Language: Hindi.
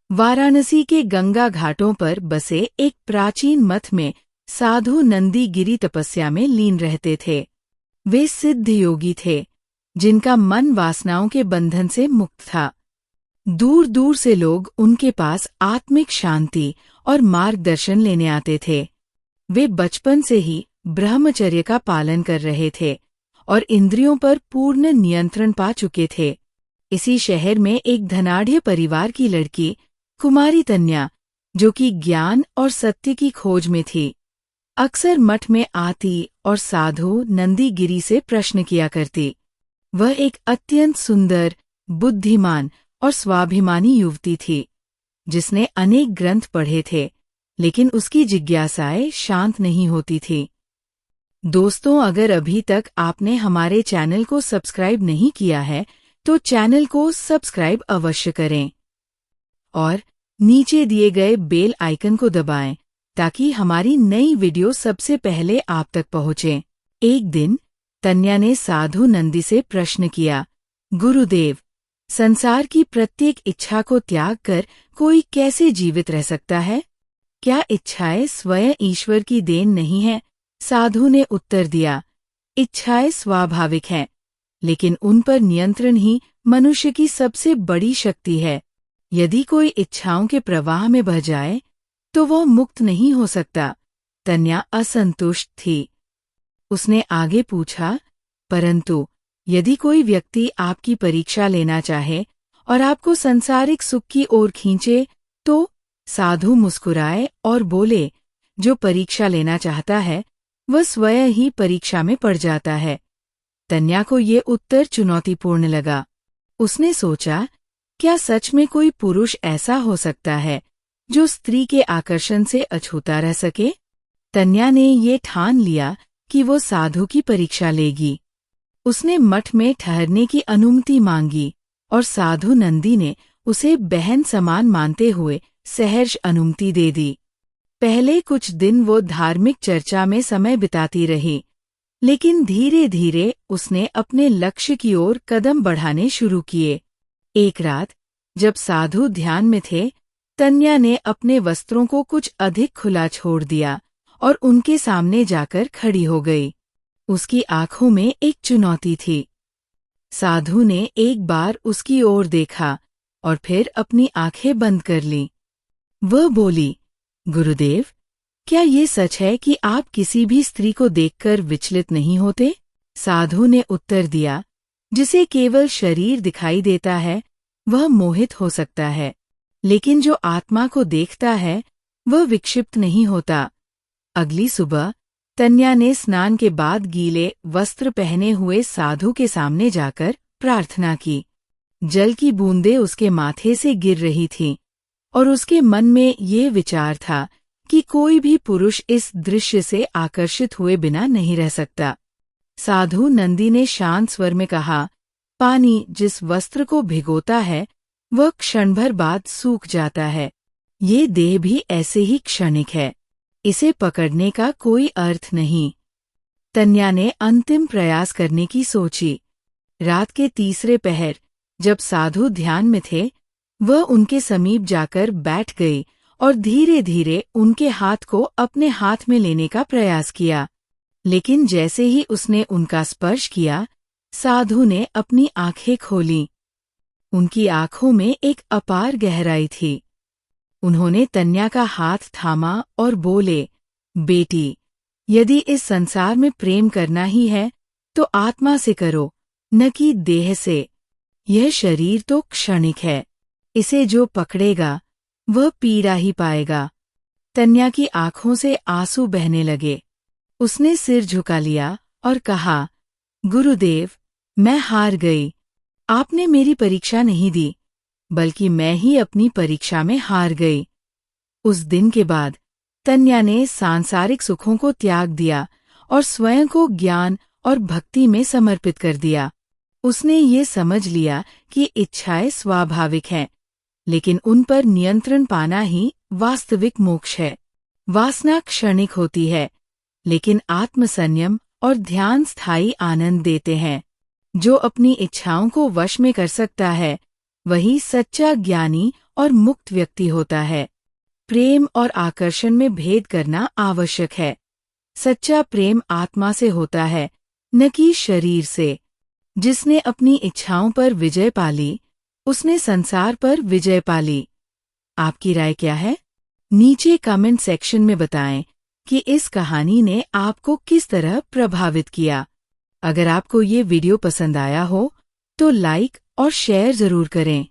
वाराणसी के गंगा घाटों पर बसे एक प्राचीन मठ में साधु नंदी गिरी तपस्या में लीन रहते थे। वे सिद्ध योगी थे, जिनका मन वासनाओं के बंधन से मुक्त था। दूर दूर से लोग उनके पास आत्मिक शांति और मार्गदर्शन लेने आते थे। वे बचपन से ही ब्रह्मचर्य का पालन कर रहे थे और इंद्रियों पर पूर्ण नियंत्रण पा चुके थे। इसी शहर में एक धनाढ्य परिवार की लड़की कुमारी तन्या, जो कि ज्ञान और सत्य की खोज में थी, अक्सर मठ में आती और साधु नंदी गिरी से प्रश्न किया करती। वह एक अत्यंत सुंदर, बुद्धिमान और स्वाभिमानी युवती थी, जिसने अनेक ग्रंथ पढ़े थे, लेकिन उसकी जिज्ञासाएं शांत नहीं होती थी। दोस्तों, अगर अभी तक आपने हमारे चैनल को सब्सक्राइब नहीं किया है तो चैनल को सब्सक्राइब अवश्य करें और नीचे दिए गए बेल आइकन को दबाएं ताकि हमारी नई वीडियो सबसे पहले आप तक पहुंचे। एक दिन तन्या ने साधु नंदी से प्रश्न किया, गुरुदेव, संसार की प्रत्येक इच्छा को त्याग कर कोई कैसे जीवित रह सकता है? क्या इच्छाएं स्वयं ईश्वर की देन नहीं है? साधु ने उत्तर दिया, इच्छाएं स्वाभाविक हैं, लेकिन उन पर नियंत्रण ही मनुष्य की सबसे बड़ी शक्ति है। यदि कोई इच्छाओं के प्रवाह में बह जाए तो वह मुक्त नहीं हो सकता। तन्या असंतुष्ट थी। उसने आगे पूछा, परंतु यदि कोई व्यक्ति आपकी परीक्षा लेना चाहे और आपको सांसारिक सुख की ओर खींचे तो? साधु मुस्कुराए और बोले, जो परीक्षा लेना चाहता है वह स्वयं ही परीक्षा में पड़ जाता है। तन्या को ये उत्तर चुनौतीपूर्ण लगा। उसने सोचा, क्या सच में कोई पुरुष ऐसा हो सकता है जो स्त्री के आकर्षण से अछूता रह सके? तन्या ने ये ठान लिया कि वो साधु की परीक्षा लेगी। उसने मठ में ठहरने की अनुमति मांगी और साधु नंदी ने उसे बहन समान मानते हुए सहर्ष अनुमति दे दी। पहले कुछ दिन वो धार्मिक चर्चा में समय बिताती रही, लेकिन धीरे धीरे उसने अपने लक्ष्य की ओर कदम बढ़ाने शुरू किए। एक रात जब साधु ध्यान में थे, तन्या ने अपने वस्त्रों को कुछ अधिक खुला छोड़ दिया और उनके सामने जाकर खड़ी हो गई। उसकी आंखों में एक चुनौती थी। साधु ने एक बार उसकी ओर देखा और फिर अपनी आंखें बंद कर लीं। वह बोली, गुरुदेव, क्या ये सच है कि आप किसी भी स्त्री को देखकर विचलित नहीं होते? साधु ने उत्तर दिया, जिसे केवल शरीर दिखाई देता है वह मोहित हो सकता है, लेकिन जो आत्मा को देखता है वह विक्षिप्त नहीं होता। अगली सुबह तन्या ने स्नान के बाद गीले वस्त्र पहने हुए साधु के सामने जाकर प्रार्थना की। जल की बूंदें उसके माथे से गिर रही थीं और उसके मन में ये विचार था कि कोई भी पुरुष इस दृश्य से आकर्षित हुए बिना नहीं रह सकता। साधु नंदी ने शांत स्वर में कहा, पानी जिस वस्त्र को भिगोता है वह क्षणभर बाद सूख जाता है। ये देह भी ऐसे ही क्षणिक है, इसे पकड़ने का कोई अर्थ नहीं। तन्या ने अंतिम प्रयास करने की सोची। रात के तीसरे पहर जब साधु ध्यान में थे, वह उनके समीप जाकर बैठ गई और धीरे धीरे उनके हाथ को अपने हाथ में लेने का प्रयास किया। लेकिन जैसे ही उसने उनका स्पर्श किया, साधु ने अपनी आंखें खोलीं। उनकी आंखों में एक अपार गहराई थी। उन्होंने तन्या का हाथ थामा और बोले, बेटी, यदि इस संसार में प्रेम करना ही है तो आत्मा से करो, न कि देह से। यह शरीर तो क्षणिक है, इसे जो पकड़ेगा वह पीड़ा ही पाएगा। तन्या की आंखों से आंसू बहने लगे। उसने सिर झुका लिया और कहा, गुरुदेव, मैं हार गई। आपने मेरी परीक्षा नहीं दी, बल्कि मैं ही अपनी परीक्षा में हार गई। उस दिन के बाद तन्या ने सांसारिक सुखों को त्याग दिया और स्वयं को ज्ञान और भक्ति में समर्पित कर दिया। उसने ये समझ लिया कि इच्छाएं स्वाभाविक हैं, लेकिन उन पर नियंत्रण पाना ही वास्तविक मोक्ष है। वासना क्षणिक होती है, लेकिन आत्मसंयम और ध्यान स्थायी आनंद देते हैं। जो अपनी इच्छाओं को वश में कर सकता है, वही सच्चा ज्ञानी और मुक्त व्यक्ति होता है। प्रेम और आकर्षण में भेद करना आवश्यक है। सच्चा प्रेम आत्मा से होता है, न कि शरीर से। जिसने अपनी इच्छाओं पर विजय पा ली, उसने संसार पर विजय पा ली। आपकी राय क्या है? नीचे कमेंट सेक्शन में बताएं कि इस कहानी ने आपको किस तरह प्रभावित किया। अगर आपको ये वीडियो पसंद आया हो तो लाइक और शेयर जरूर करें।